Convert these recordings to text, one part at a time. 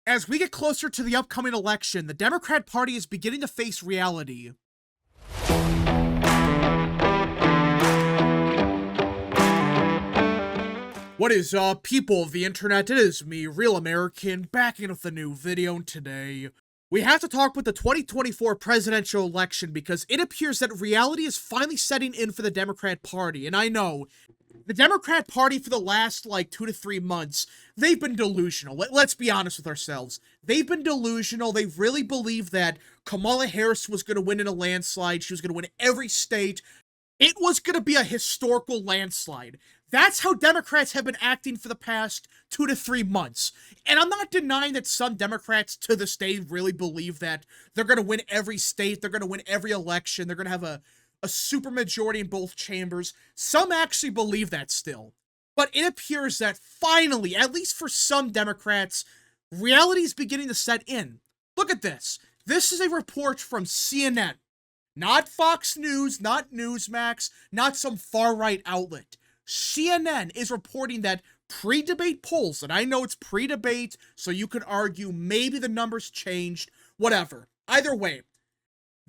As we get closer to the upcoming election, the Democrat Party is beginning to face reality. What is up, people of the internet? It is me, Real American, back in with a new video, and today we have to talk about the 2024 presidential election because it appears that reality is finally setting in for the Democrat Party. And I know, the Democrat Party for the last, 2 to 3 months, they've been delusional. Let's be honest with ourselves. They've been delusional. They really believed that Kamala Harris was going to win in a landslide. She was going to win every state. It was going to be a historical landslide. That's how Democrats have been acting for the past 2 to 3 months. And I'm not denying that some Democrats to this day really believe that they're going to win every state, they're going to win every election, they're going to have a supermajority in both chambers. Some actually believe that still. But it appears that finally, at least for some Democrats, reality is beginning to set in. Look at this. This is a report from CNN. Not Fox News, not Newsmax, not some far-right outlet. CNN is reporting that pre-debate polls, and I know it's pre-debate, so you could argue maybe the numbers changed, whatever. Either way,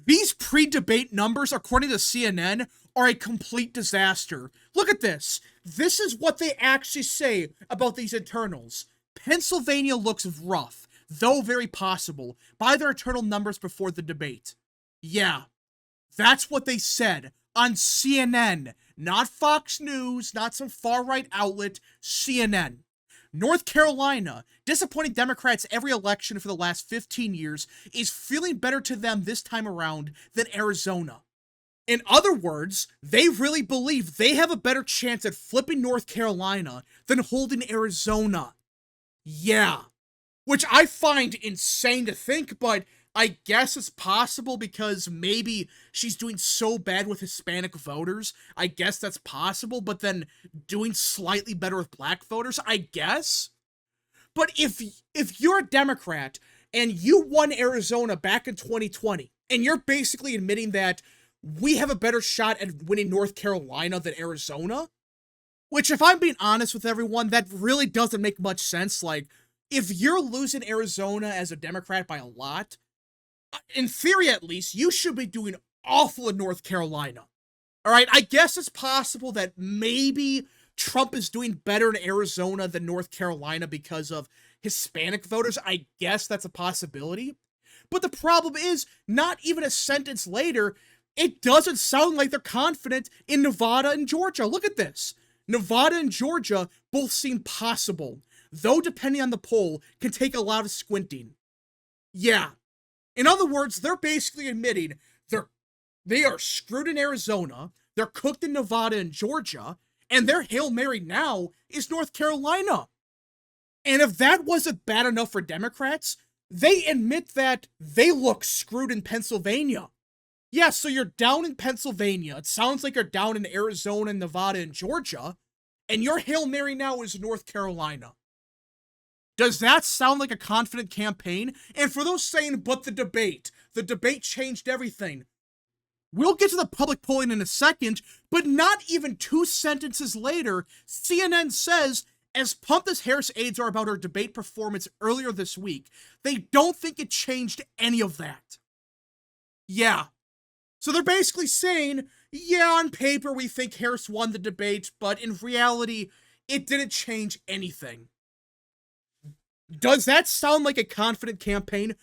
these pre-debate numbers, according to CNN, are a complete disaster. Look at this. This is what they actually say about these internals. Pennsylvania looks rough, though very possible, by their internal numbers before the debate. Yeah, that's what they said on CNN. Not Fox News, not some far-right outlet, CNN. North Carolina, disappointing Democrats every election for the last 15 years, is feeling better to them this time around than Arizona. In other words, they really believe they have a better chance at flipping North Carolina than holding Arizona. Yeah. Which I find insane to think, but I guess it's possible because maybe she's doing so bad with Hispanic voters. I guess that's possible, but then doing slightly better with black voters, I guess? But if you're a Democrat and you won Arizona back in 2020, and you're basically admitting that we have a better shot at winning North Carolina than Arizona, which if I'm being honest with everyone, that really doesn't make much sense. Like, if you're losing Arizona as a Democrat by a lot, in theory at least, you should be doing awful in North Carolina. Alright, I guess it's possible that maybe Trump is doing better in Arizona than North Carolina because of Hispanic voters. I guess that's a possibility. But the problem is, not even a sentence later, it doesn't sound like they're confident in Nevada and Georgia. Look at this. Nevada and Georgia both seem possible, though depending on the poll, can take a lot of squinting. Yeah. In other words, they're basically admitting they are screwed in Arizona, they're cooked in Nevada and Georgia, and their Hail Mary now is North Carolina. And if that wasn't bad enough for Democrats, they admit that they look screwed in Pennsylvania. Yeah, so you're down in Pennsylvania, it sounds like you're down in Arizona, Nevada, and Georgia, and your Hail Mary now is North Carolina. Does that sound like a confident campaign? And for those saying, but the debate changed everything. We'll get to the public polling in a second, but not even 2 sentences later, CNN says, as pumped as Harris aides are about her debate performance earlier this week, they don't think it changed any of that. Yeah. So they're basically saying, yeah, on paper we think Harris won the debate, but in reality, it didn't change anything. Does that sound like a confident campaign?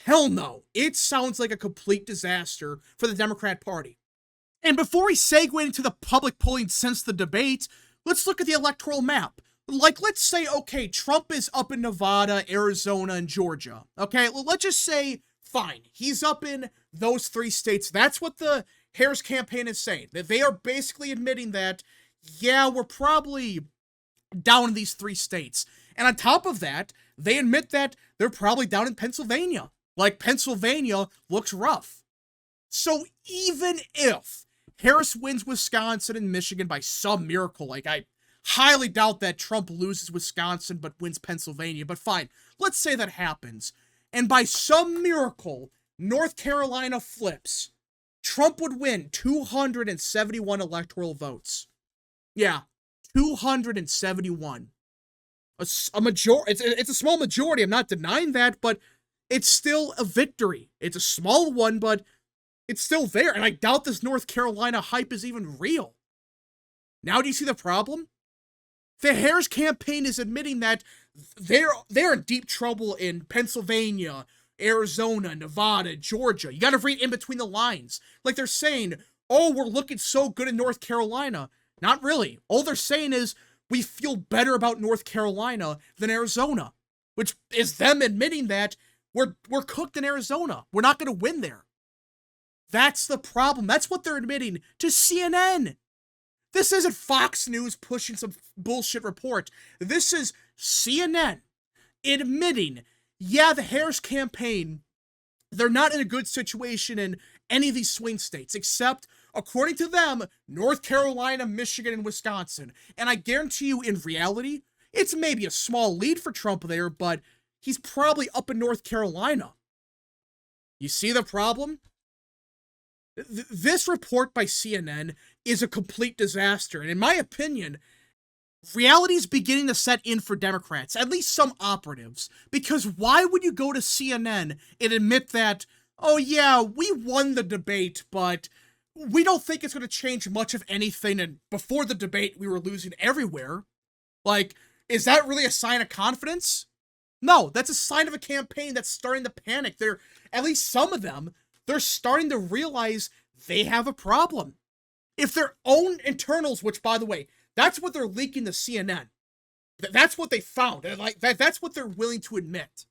Hell no. It sounds like a complete disaster for the Democrat Party. And before we segue into the public polling since the debate, let's look at the electoral map. Like, let's say, okay, Trump is up in Nevada, Arizona, and Georgia. Okay, well, let's just say, fine, he's up in those 3 states. That's what the Harris campaign is saying. That they are basically admitting that, yeah, we're probably down in these 3 states. And on top of that, they admit that they're probably down in Pennsylvania. Like, Pennsylvania looks rough. So even if Harris wins Wisconsin and Michigan by some miracle, like, I highly doubt that Trump loses Wisconsin but wins Pennsylvania, but fine, let's say that happens. And by some miracle, North Carolina flips. Trump would win 271 electoral votes. Yeah, 271. a major. It's a small majority. I'm not denying that, but it's still a victory. It's a small one, but it's still there. And I doubt this North Carolina hype is even real. Now, do you see the problem? The Harris campaign is admitting that they're in deep trouble in Pennsylvania, Arizona, Nevada, Georgia. You got to read in between the lines. Like they're saying, oh, we're looking so good in North Carolina. Not really. All they're saying is we feel better about North Carolina than Arizona, which is them admitting that we're cooked in Arizona. We're not going to win there. That's the problem. That's what they're admitting to CNN. This isn't Fox News pushing some bullshit report. This is CNN admitting, yeah, the Harris campaign, they're not in a good situation in any of these swing states, except, according to them, North Carolina, Michigan, and Wisconsin. And I guarantee you, in reality, it's maybe a small lead for Trump there, but he's probably up in North Carolina. You see the problem? This report by CNN is a complete disaster. And in my opinion, reality is beginning to set in for Democrats, at least some operatives. Because why would you go to CNN and admit that, oh yeah, we won the debate, but we don't think it's going to change much of anything, and before the debate, we were losing everywhere? Like, is that really a sign of confidence? No, that's a sign of a campaign that's starting to panic. They're, at least some of them, they're starting to realize they have a problem. If their own internals, which, by the way, that's what they're leaking to CNN. That's what they found. And like that's what they're willing to admit.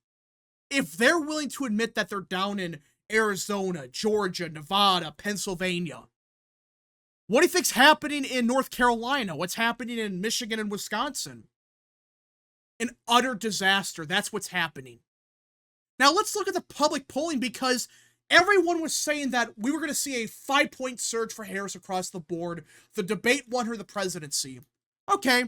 If they're willing to admit that they're down in Arizona, Georgia, Nevada, Pennsylvania, what do you think's happening in North Carolina? What's happening in Michigan and Wisconsin? An utter disaster. That's what's happening. Now let's look at the public polling, because everyone was saying that we were going to see a 5-point surge for Harris across the board. The debate won her the presidency. Okay,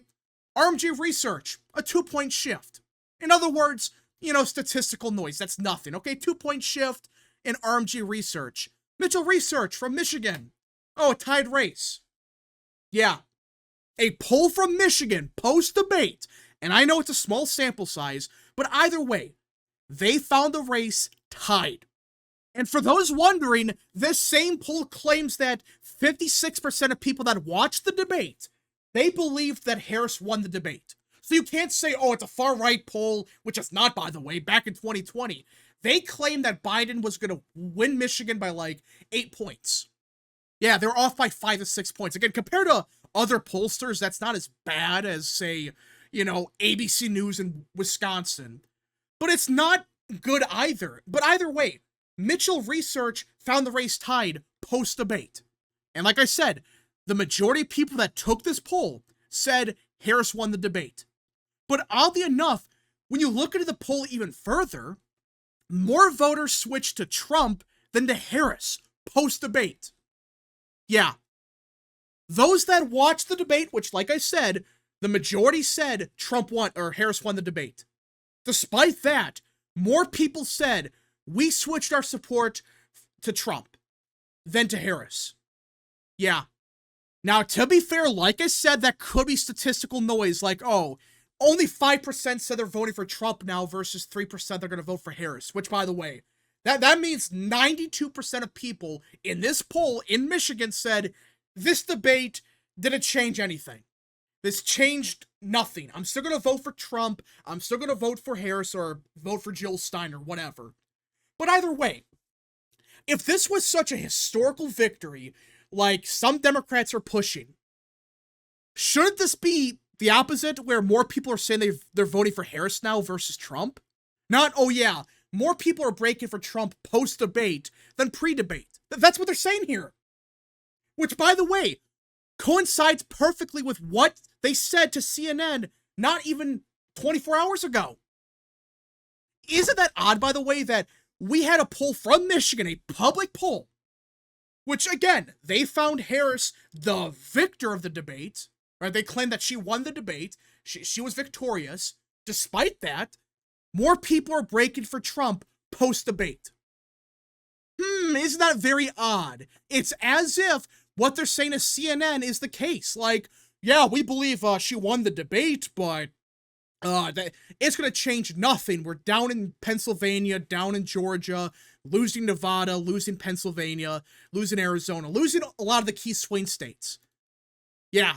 RMG research, a 2-point shift. In other words, you know, statistical noise, that's nothing. Okay, 2-point shift in RMG research. Mitchell Research from Michigan. Oh, a tied race. Yeah, a poll from Michigan post-debate, and I know it's a small sample size, but either way, they found the race tied. And for those wondering, this same poll claims that 56% of people that watched the debate, they believed that Harris won the debate. So you can't say, oh, it's a far-right poll, which it's not, by the way, back in 2020. They claimed that Biden was going to win Michigan by like 8 points. Yeah, they're off by 5 to 6 points. Again, compared to other pollsters, that's not as bad as, say, you know, ABC News in Wisconsin. But it's not good either. But either way, Mitchell Research found the race tied post-debate. And like I said, the majority of people that took this poll said Harris won the debate. But oddly enough, when you look into the poll even further, more voters switched to Trump than to Harris post-debate. Yeah. Those that watched the debate, which like I said, the majority said Trump won, or Harris won the debate. Despite that, more people said we switched our support to Trump than to Harris. Yeah. Now, to be fair, like I said, that could be statistical noise, like, oh, only 5% said they're voting for Trump now versus 3% they're going to vote for Harris, which, by the way, that means 92% of people in this poll in Michigan said this debate didn't change anything. This changed nothing. I'm still going to vote for Trump. I'm still going to vote for Harris or vote for Jill Stein or whatever. But either way, if this was such a historical victory, like some Democrats are pushing, shouldn't this be the opposite, where more people are saying they're voting for Harris now versus Trump? Not, oh yeah, more people are breaking for Trump post-debate than pre-debate. That's what they're saying here. Which, by the way, coincides perfectly with what they said to CNN not even 24 hours ago. Isn't that odd, by the way, that we had a poll from Michigan, a public poll, which, again, they found Harris the victor of the debate, right? They claimed that she won the debate. She was victorious. Despite that, more people are breaking for Trump post-debate. Isn't that very odd? It's as if what they're saying to CNN is the case. Like, yeah, we believe she won the debate, but It's going to change nothing. We're down in Pennsylvania, down in Georgia, losing Nevada, losing Pennsylvania, losing Arizona, losing a lot of the key swing states. Yeah.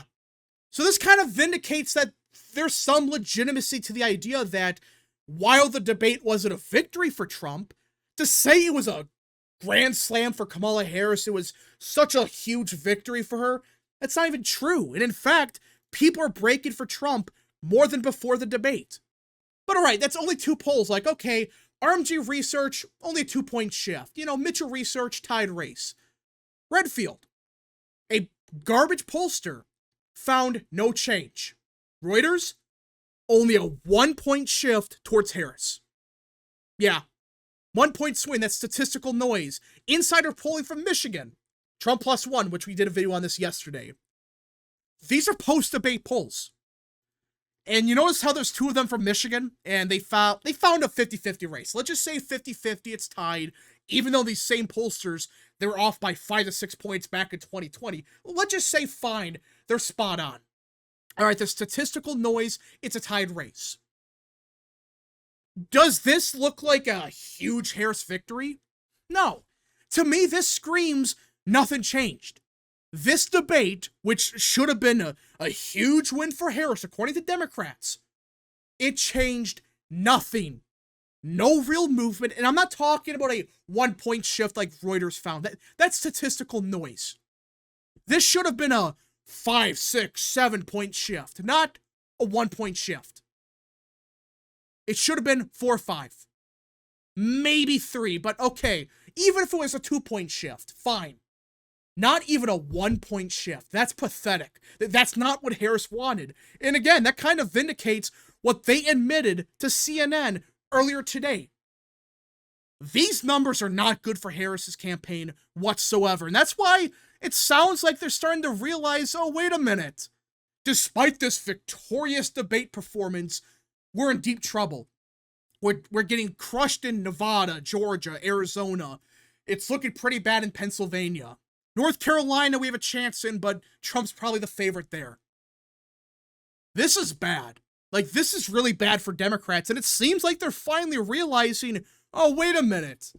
So this kind of vindicates that there's some legitimacy to the idea that while the debate wasn't a victory for Trump, to say it was a grand slam for Kamala Harris, it was such a huge victory for her, that's not even true. And in fact, people are breaking for Trump more than before the debate. But alright, that's only 2 polls. Like, okay, RMG Research, only a 2-point shift. You know, Mitchell Research, tied race. Redfield, a garbage pollster, found no change. Reuters, only a 1-point shift towards Harris. Yeah, 1-point swing, that's statistical noise. Insider polling from Michigan, Trump +1, which we did a video on this yesterday. These are post-debate polls. And you notice how there's 2 of them from Michigan, and they found a 50-50 race. Let's just say 50-50, it's tied, even though these same pollsters, they were off by 5 to 6 points back in 2020. Let's just say fine, they're spot on. All right, the statistical noise, it's a tied race. Does this look like a huge Harris victory? No. To me, this screams nothing changed. This debate, which should have been a huge win for Harris, according to Democrats, it changed nothing. No real movement, and I'm not talking about a 1-point shift like Reuters found. That's statistical noise. This should have been a 5, 6, 7-point shift, not a 1-point shift. It should have been 4 or 5. Maybe 3, but okay. Even if it was a 2-point shift, fine. Not even a 1-point shift. That's pathetic. That's not what Harris wanted. And again, that kind of vindicates what they admitted to CNN earlier today. These numbers are not good for Harris's campaign whatsoever. And that's why it sounds like they're starting to realize, oh, wait a minute. Despite this victorious debate performance, we're in deep trouble. We're getting crushed in Nevada, Georgia, Arizona. It's looking pretty bad in Pennsylvania. North Carolina, we have a chance in, but Trump's probably the favorite there. This is bad. Like, this is really bad for Democrats, and it seems like they're finally realizing, oh, wait a minute.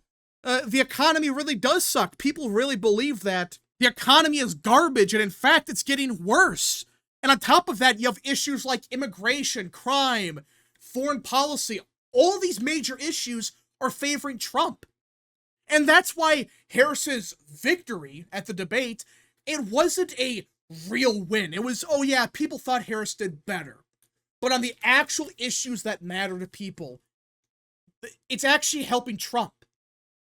The economy really does suck. People really believe that the economy is garbage, and in fact, it's getting worse. And on top of that, you have issues like immigration, crime, foreign policy. All these major issues are favoring Trump. And that's why Harris's victory at the debate, it wasn't a real win. It was, oh yeah, people thought Harris did better. But on the actual issues that matter to people, it's actually helping Trump.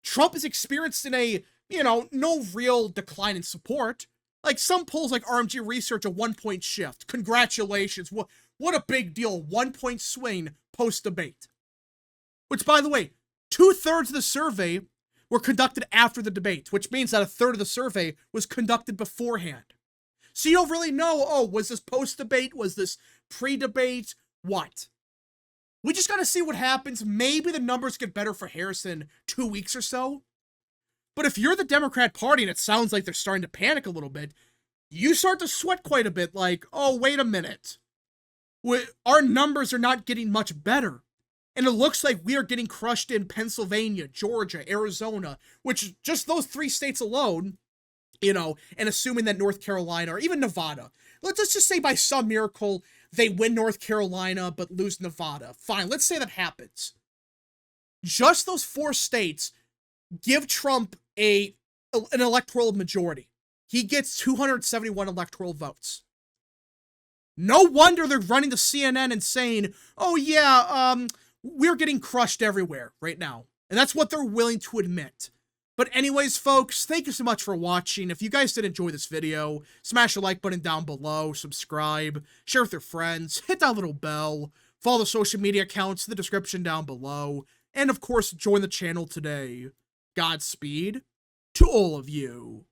Trump is experiencing a, no real decline in support. Like some polls like RMG Research, a 1-point shift. Congratulations. What a big deal. 1-point swing post-debate. Which, by the way, 2/3 of the survey were conducted after the debate, which means that 1/3 of the survey was conducted beforehand. So you don't really know, oh, was this post-debate? Was this pre-debate? What? We just gotta see what happens. Maybe the numbers get better for Harris in 2 weeks or so. But if you're the Democrat Party and it sounds like they're starting to panic a little bit, you start to sweat quite a bit like, oh, wait a minute. Our numbers are not getting much better. And it looks like we are getting crushed in Pennsylvania, Georgia, Arizona, which just those 3 states alone, and assuming that North Carolina or even Nevada, let's just say by some miracle they win North Carolina but lose Nevada. Fine, let's say that happens. Just those 4 states give Trump an electoral majority. He gets 271 electoral votes. No wonder they're running to CNN and saying, oh yeah, we're getting crushed everywhere right now. And that's what they're willing to admit. But anyways, folks, thank you so much for watching. If you guys did enjoy this video, smash the like button down below, subscribe, share with your friends, hit that little bell, follow the social media accounts in the description down below, and of course, join the channel today. Godspeed to all of you.